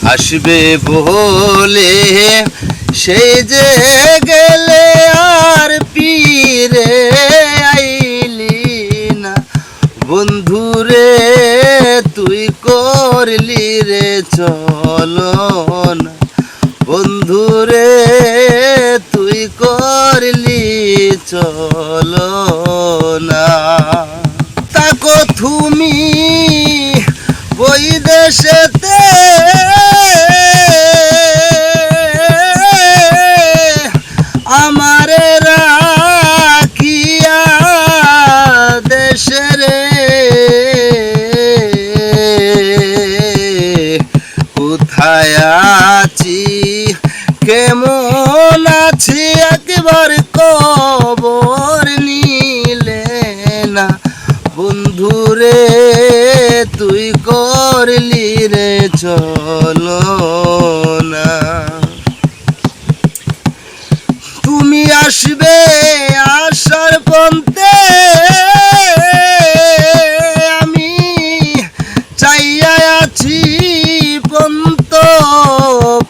আসবে বলে সেই যে গেলে আর ফিরে আইলি না। বন্ধুরে তুই করলি রে চলন, বন্ধুরে তুই করলি চলনা। তাকো তুমি ওই দেশেতে আমারে রাখিয়া দেশরে, কোথায় আছি কেমন আছি একবার খবর নিলে না। বন্ধুরে তুই করলি রে চলনা। তুমি আসবে আসার পন্থে আমি চাইয়া আছি পন্ত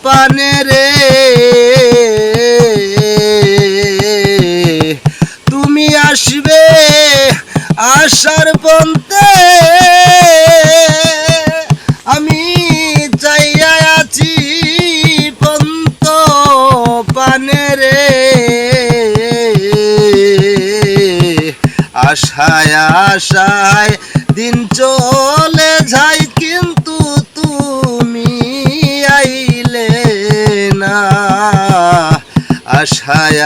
পানে রে। তুমি আসবে আসার পন্থে আমি চাইয়া আছি পন্ত পানে রে। আশায় আশায় দিন চলে যায় কিন্তু তুমি আইলে না। আশায়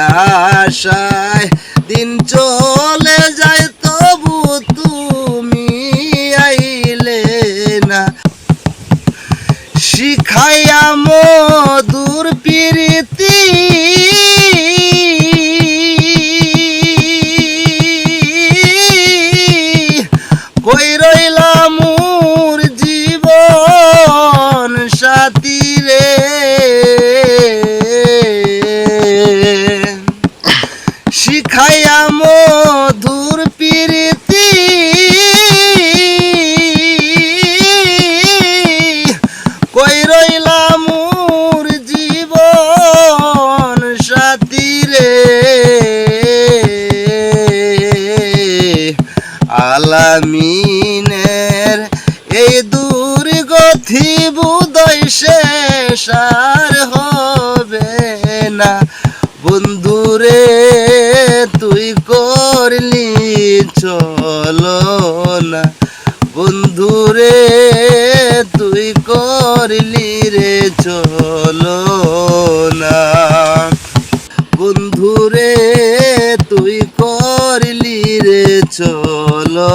আশায় দিন চলে যায় তবু তুমি আইলে না। শিখাইয়া মধুর প্রীতি কই রইলা মোর জীবন সাথী রে। শিখাইয়া মধুর প্রীতি কই রইলা মোর জীবন সাথী রে। আলামিনের এই দুর্গতি বুদয় শেষ আর হবে না। বন্ধুরে তুই করলি চলনা, বন্ধুরে তুই করলি রে চলনা। বন্ধুরে তুই করলি রে চলনা।